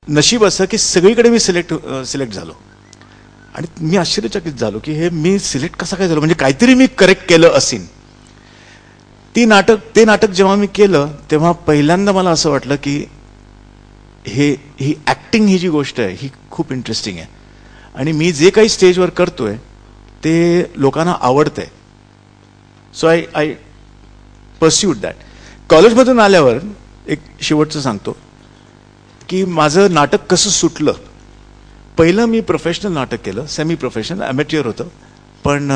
नशीब असं की सगळीकडे मी सिलेक्ट झालो आणि मी आश्चर्यचकित झालो की हे मी सिलेक्ट कसं काय झालो, म्हणजे काहीतरी मी करेक्ट केलं असेल. ते नाटक जेव्हा मी केलं तेव्हा पहिल्यांदा मला असं वाटलं की ही ॲक्टिंग ही जी गोष्ट आहे ही खूप इंटरेस्टिंग आहे आणि मी जे काही स्टेजवर करतोय ते लोकांना आवडतंय. So I pursued that. कॉलेजमधून आल्यावर एक शेवटचं सांगतो की माझं नाटक कसं सुटलं. पहिलं मी प्रोफेशनल नाटक केलं, सेमी प्रोफेशनल, ॲमेच्युअर होतं, पण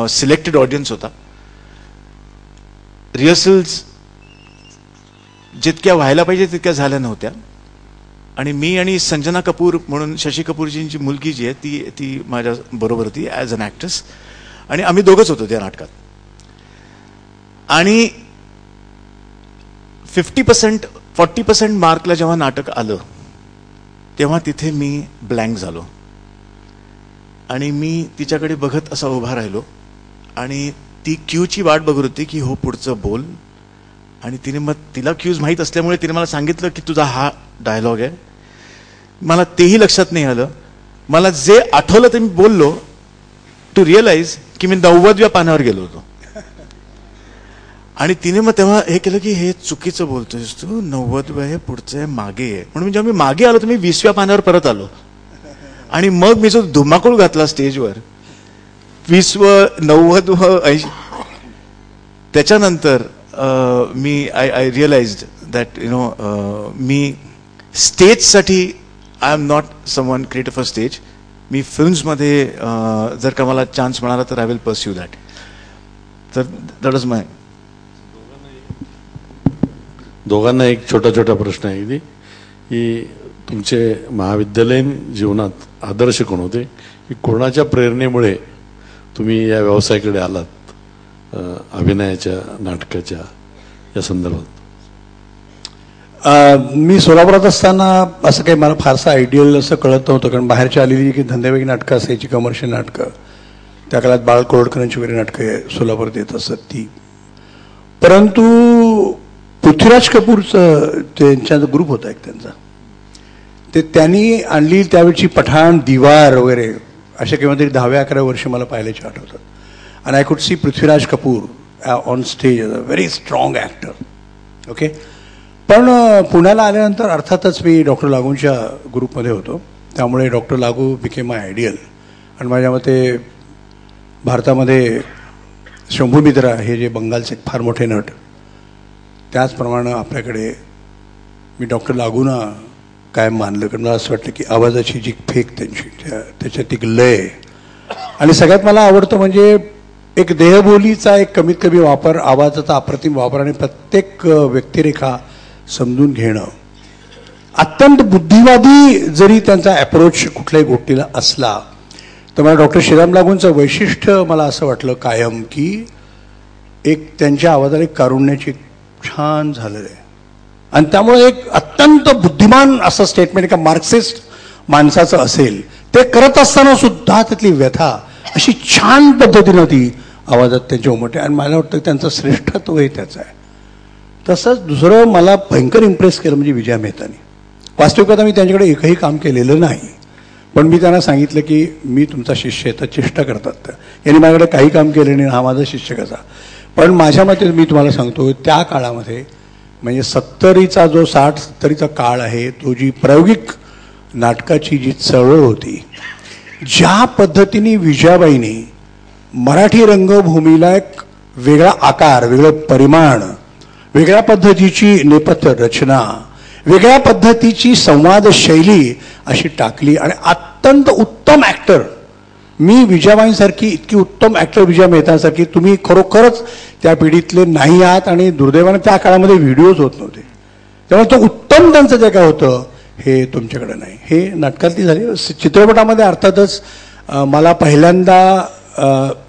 सिलेक्टेड ऑडियन्स होता. रिहर्सल्स जितक्या व्हायला पाहिजे तितक्या झाल्या नव्हत्या आणि मी आणि संजना कपूर म्हणून शशी कपूरजींची मुलगी जी आहे ती माझ्या बरोबर होती ॲज अन ॲक्ट्रेस आणि आम्ही दोघंच होतो त्या नाटकात. आणि 40% मार्कला जेव्हा नाटक आलं तेव्हा तिथे मी ब्लँक झालो आणि मी तिच्याकडे बघत असा उभा राहिलो आणि ती क्यूची वाट बघत होती की हो पुढचं बोल. आणि तिने मग तिला क्यूज माहीत असल्यामुळे तिने मला सांगितलं की तुझा हा डायलॉग आहे. मला तेही लक्षात नाही आलं. मला जे आठवलं ते मी बोललो टू रिअलाइज की मी 90व्या पानावर गेलो होतो. आणि तिने मग तेव्हा हे केलं की हे चुकीचं बोलतोयस तू, 90व्या हे पुढचं आहे, मागे आहे. म्हणून जेव्हा मी मागे आलो तर मी 20व्या पानावर परत आलो आणि मग मी जो धुमाकूळ घातला स्टेजवर 20वं 90वं 80. त्याच्यानंतर मी आय रिअलाइज्ड दॅट मी स्टेजसाठी I am not someone creative for stage. मी फिल्म्समध्ये जर का मला चान्स मिळाला तर आय विल परस्यू दॅट. तर दॅट वॉज माय. दोघांना एक छोटा प्रश्न आहे की तुमचे महाविद्यालयीन जीवनात आदर्श कोण होते, की कोणाच्या प्रेरणेमुळे तुम्ही या व्यवसायाकडे आलात, अभिनयाच्या नाटकाच्या या संदर्भात? मी सोलापुरात असताना असं काही मला फारसं आयडियल असं कळत नव्हतं, कारण बाहेरच्या आलेली की धंदेवाईक नाटकं असायची, कमर्शियल नाटकं, त्या काळात बाळ कोरडकरांची वगैरे नाटकं सोलापुरात येत असत ती. परंतु पृथ्वीराज कपूरचं त्यांचा ग्रुप होता एक त्यांचा, ते त्यांनी आणली त्यावेळची पठाण, दीवार वगैरे अशा किंवा तरी 10व्या-11व्या वर्षी मला पाहिल्याचे आठवतात. आणि I could see Prithviraj Kapoor on stage a very strong actor. Okay. पण पुण्याला आल्यानंतर अर्थातच मी डॉक्टर लागूंच्या ग्रुपमध्ये होतो, त्यामुळे डॉक्टर लागू बिकेम माय आयडियल. आणि माझ्या मते भारतामध्ये शंभू मित्रा हे जे बंगालचे फार मोठे नट, त्याचप्रमाणे आपल्याकडे मी डॉक्टर लागूंना कायम मानलं, कारण मला असं वाटतं की आवाजाची जी फेक त्यांची, त्याच्यात एक लय, आणि सगळ्यात मला आवडतं म्हणजे एक देहबोलीचा एक कमीत कमी वापर, आवाजाचा अप्रतिम वापर आणि प्रत्येक व्यक्तिरेखा समजून घेणं. अत्यंत बुद्धिवादी जरी त्यांचा अप्रोच कुठल्याही गोष्टीला असला तर मला डॉक्टर श्रीराम लागूंचं वैशिष्ट्य मला असं वाटलं कायम की एक त्यांच्या आवाजाला एक कारुण्याची छान झालेलं आहे. आणि त्यामुळे एक अत्यंत बुद्धिमान असं स्टेटमेंट एका मार्क्सिस्ट माणसाचं असेल, ते करत असताना सुद्धा त्यातली व्यथा अशी छान पद्धतीनं ती आवाजात त्यांची उमटते. आणि मला वाटतं त्यांचं श्रेष्ठत्व हे त्याचं आहे. तसंच दुसरं मला भयंकर इम्प्रेस केलं म्हणजे विजया मेहतानी. वास्तविकता मी त्यांच्याकडे एकही काम केलेलं नाही, पण मी त्यांना सांगितलं की मी तुमचा शिष्य आहे, तर चेष्टा करतात. यांनी माझ्याकडे काही काम केलं नाही, हा माझा शिष्य कसा. पण माझ्या मते मी तुम्हाला सांगतो त्या काळामध्ये म्हणजे 70चा जो 60-70चा काळ आहे, तो जी प्रायोगिक नाटकाची जी चळवळ होती, ज्या पद्धतीने विजयाबाईंनी मराठी रंगभूमीला एक वेगळा आकार, वेगळं परिमाण, वेगळ्या पद्धतीची नेपथ्य रचना, वेगळ्या पद्धतीची संवाद शैली अशी टाकली. आणि अत्यंत उत्तम ॲक्टर, मी विजयाबाईंसारखी इतकी उत्तम ॲक्टर विजया मेहतांसारखी तुम्ही खरोखरच त्या पिढीतले नाही आहात. आणि दुर्दैवाने त्या काळामध्ये व्हिडिओज होत नव्हते, त्यामुळे तो उत्तम त्यांचं जे काय होतं हे तुमच्याकडे नाही. हे नाटकातली झाली. चित्रपटामध्ये अर्थातच मला पहिल्यांदा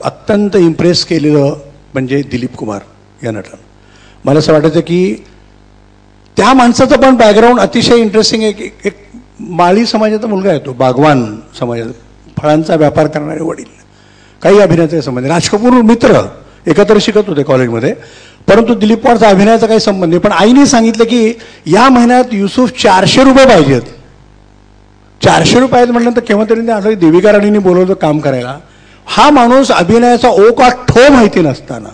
अत्यंत इम्प्रेस केलेलं म्हणजे दिलीप कुमार या नटानं. मला असं वाटायचं की त्या माणसाचं पण बॅकग्राऊंड अतिशय इंटरेस्टिंग आहे. एक माळी समाजाचा मुलगा आहे तो, बागवान समाजाचा, फळांचा व्यापार करणारे वडील, काही अभिनेते संबंध. राज कपूर मित्र एकत्र शिकत होते कॉलेजमध्ये, परंतु दिलीप पवारचा अभिनयाचा काही संबंध नाही. पण आईने सांगितलं की या महिन्यात युसुफ 400 रुपये पाहिजेत. 400 रुपये आहेत म्हटल्यानंतर केव्हा तरी ते आठवलं देविका राणींनी बोलवलं काम करायला. हा माणूस अभिनयाचा ओ का ठो माहिती नसताना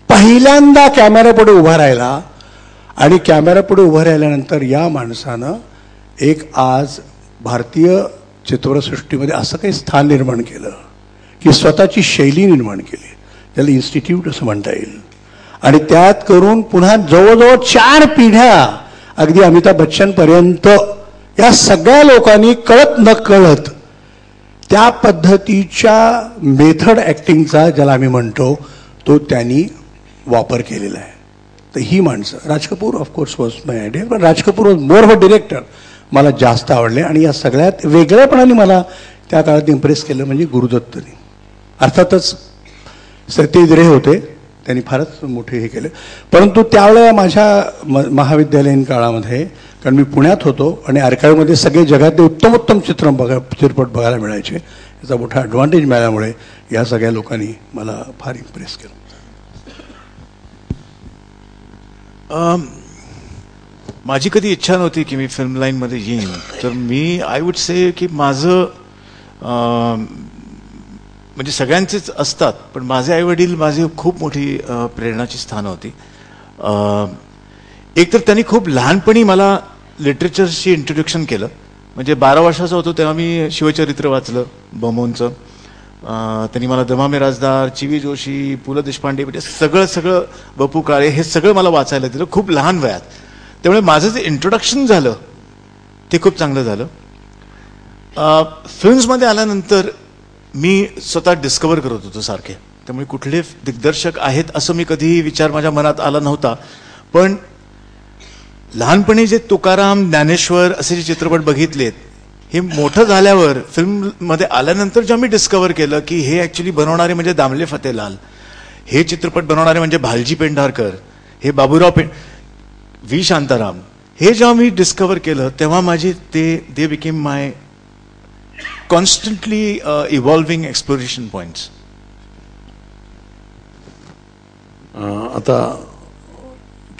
पहिल्यांदा कॅमेऱ्यापुढे उभा राहिला आणि कॅमेऱ्यापुढे उभं राहिल्यानंतर या माणसानं एक आज भारतीय चित्रपटसृष्टीमध्ये असं काही स्थान निर्माण केलं की स्वतःची शैली निर्माण केली, त्याला इन्स्टिट्यूट असं म्हणता येईल. आणि त्यात करून पुन्हा जवळजवळ 4 पिढ्या अगदी अमिताभ बच्चनपर्यंत या सगळ्या लोकांनी कळत न कळत त्या पद्धतीच्या मेथड ॲक्टिंगचा ज्याला आम्ही म्हणतो तो त्यांनी वापर केलेला आहे. तर ही माणसं, Raj Kapoor of course was my idea, पण Raj Kapoor was more of a director, मला जास्त आवडले. आणि या सगळ्यात वेगळ्यापणाने मला त्या काळात इम्प्रेस केलं म्हणजे गुरुदत्तनी. अर्थातच सत्यजित रे होते, त्यांनी फारच मोठे हे केले. परंतु त्यावेळेला माझ्या महाविद्यालयीन काळामध्ये, कारण मी पुण्यात होतो आणि आर्काईव्हमध्ये सगळे जगातले उत्तमोत्तम चित्रपट बघायला मिळायचे, याचा मोठा ॲडव्हान्टेज मिळाल्यामुळे या सगळ्या लोकांनी मला फार इम्प्रेस केलं. माझी कधी इच्छा नव्हती की मी फिल्म लाईनमध्ये येईन. तर मी आय वुड से की माझं म्हणजे सगळ्यांचेच असतात, पण माझे आईवडील माझी खूप मोठी प्रेरणाची स्थानं होती. एक तर त्यांनी खूप लहानपणी मला लिटरेचरशी इंट्रोडक्शन केलं. म्हणजे 12 वर्षाचा होतो तेव्हा मी शिवचरित्र वाचलं बमोनचं. त्यांनी मला दमा मिराजदार, चिवी जोशी, पु ल देशपांडे, म्हणजे सगळं बपू काळे हे सगळं मला वाचायला दिलं खूप लहान वयात. त्यामुळे माझं जे इंट्रोडक्शन झालं ते खूप चांगलं झालं. फिल्म्समध्ये आल्यानंतर मी स्वतः डिस्कवर करत होतो सारखे, त्यामुळे कुठले दिग्दर्शक आहेत असं मी कधीही विचार माझ्या मनात आला नव्हता. पण लहानपणी जे तुकाराम, ज्ञानेश्वर असे जे चित्रपट बघितलेत, हे मोठं झाल्यावर फिल्ममध्ये आल्यानंतर जेव्हा मी डिस्कवर केलं की हे ॲक्च्युली बनवणारे म्हणजे दामले फतेलाल, हे चित्रपट बनवणारे म्हणजे भालजी पेंढारकर, हे बाबूराव व्ही शांताराम, हे जेव्हा मी डिस्कवर केलं तेव्हा माझे they became my constantly evolving exploration points. आता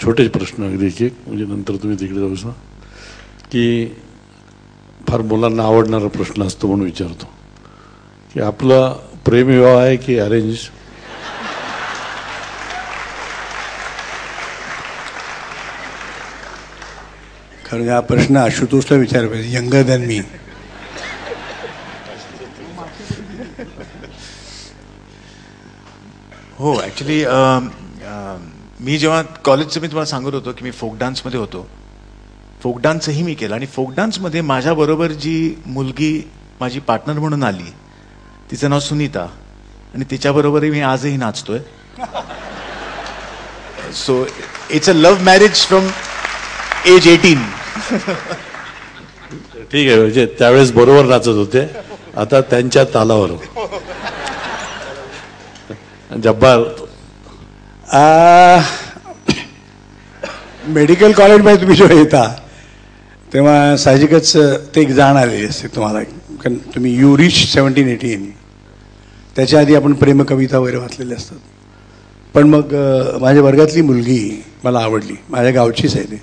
छोटे प्रश्न अगदी एक म्हणजे नंतर तुम्ही तिकडे जाऊ शकता की फार मुलांना आवडणारा प्रश्न असतो म्हणून विचारतो की आपला प्रेमविवाह आहे की अरेंज? खरं हा प्रश्न आशुतोषला विचारला पाहिजे, यंगर दॅन मी. हो, ॲक्च्युली मी जेव्हा कॉलेजचं मी तुम्हाला सांगत होतो की मी फोक डान्समध्ये होतो, फोक डान्सही मी केलं. आणि फोक डान्समध्ये माझ्याबरोबर जी मुलगी माझी पार्टनर म्हणून आली तिचं नाव सुनीता, आणि तिच्याबरोबरही मी आजही नाचतोय. So it's a love marriage from age 18. ठीक आहे, म्हणजे त्यावेळेस बरोबर नाचत होते, आता त्यांच्या तालावर. जब्बार, मेडिकल कॉलेजमध्ये तुम्ही जेव्हा येता तेव्हा साहजिकच ते एक जाण आलेली असते तुम्हाला, कारण तुम्ही यू रिच 17-18, त्याच्या आधी आपण प्रेमकविता वगैरे वाचलेल्या असतात. पण मग माझ्या वर्गातली मुलगी मला आवडली, माझ्या गावचीच आहे ती.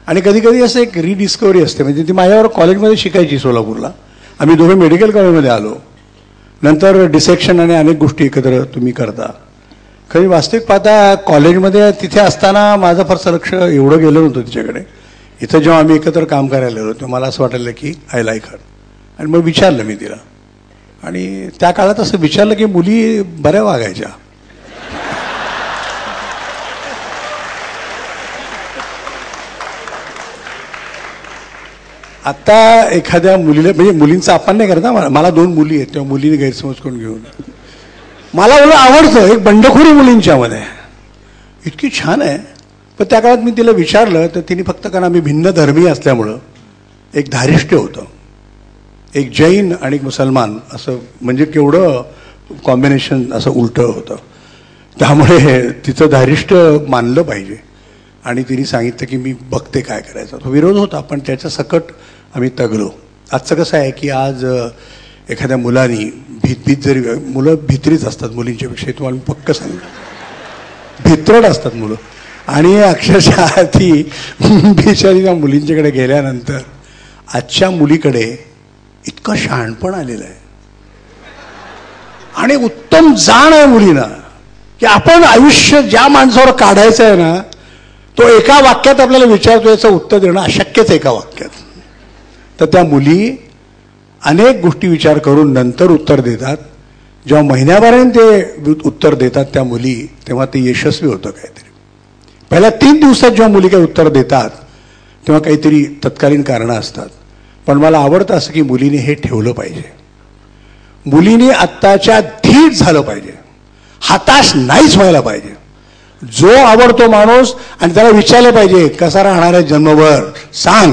आणि कधी कधी असं एक रिडिस्कवरी असते, म्हणजे ती माझ्यावर कॉलेजमध्ये शिकायची सोलापूरला. आम्ही दोघे मेडिकल कॉलेजमध्ये आलो, नंतर डिसेक्शन आणि अनेक गोष्टी एकत्र तुम्ही करता. खरी वास्तविक पाहता कॉलेजमध्ये तिथे असताना माझं फारसं लक्ष एवढं गेलं नव्हतं तिच्याकडे. इथं जेव्हा आम्ही एकत्र काम करायला आलो तेव्हा मला असं वाटायला की आय लाईक हर. आणि मग विचारलं मी तिला, आणि त्या काळात असं विचारलं की मुली बऱ्या वागायच्या. आता एखाद्या मुलीला, म्हणजे मुलींचा अपमान नाही करता, मला 2 मुली आहेत, तेव्हा मुलीने गैरसमज करून घेऊन मला एवढं आवडतं, एक बंडखोरी मुलींच्यामध्ये इतकी छान आहे. पण त्या काळात मी तिला विचारलं तर तिने फक्त, कारण आम्ही भिन्न धर्मीय असल्यामुळं एक धारिष्ट्य होतं, एक जैन आणि एक मुसलमान असं, म्हणजे केवढं कॉम्बिनेशन असं उलटं होतं. त्यामुळे तिचं धारिष्ट्य मानलं पाहिजे. आणि तिने सांगितलं की मी बघते काय करायचं. तो विरोध होता, पण त्याच्या सकट आम्ही तगलो. आजचं कसं आहे की आज एखाद्या मुलानी भीत जरी, मुलं भित्रीच असतात मुलींच्या पेक्षा, तुम्हाला मी पक्क सांगतो, भित्रट असतात मुलं. आणि अक्षरशः ती बिचारी त्या मुलींच्याकडे गेल्यानंतर आजच्या मुलीकडे इतकं शहाणपण आलेलं आहे आणि उत्तम जाण आहे मुलींना की आपण आयुष्य ज्या माणसावर काढायचं आहे ना तो एका वाक्यात आपल्याला विचारतो याचं उत्तर देणं अशक्यच एका वाक्यात. तर त्या मुली अनेक गोष्टी विचार करून नंतर उत्तर देतात. जेव्हा महिन्याभराने ते उत्तर देतात त्या मुली तेव्हा ते यशस्वी होतं काहीतरी. पहिल्या 3 दिवसात जेव्हा मुली काही उत्तर देतात तेव्हा काहीतरी तत्कालीन कारणं असतात. पण मला आवडतं असं की मुलीने हे ठेवलं पाहिजे. मुलीने आत्ताच्या धीट झालं पाहिजे, हताश नाहीच व्हायला पाहिजे. जो आवडतो माणूस आणि त्याला विचारलं पाहिजे कसा राहणार आहे जन्मभर सांग,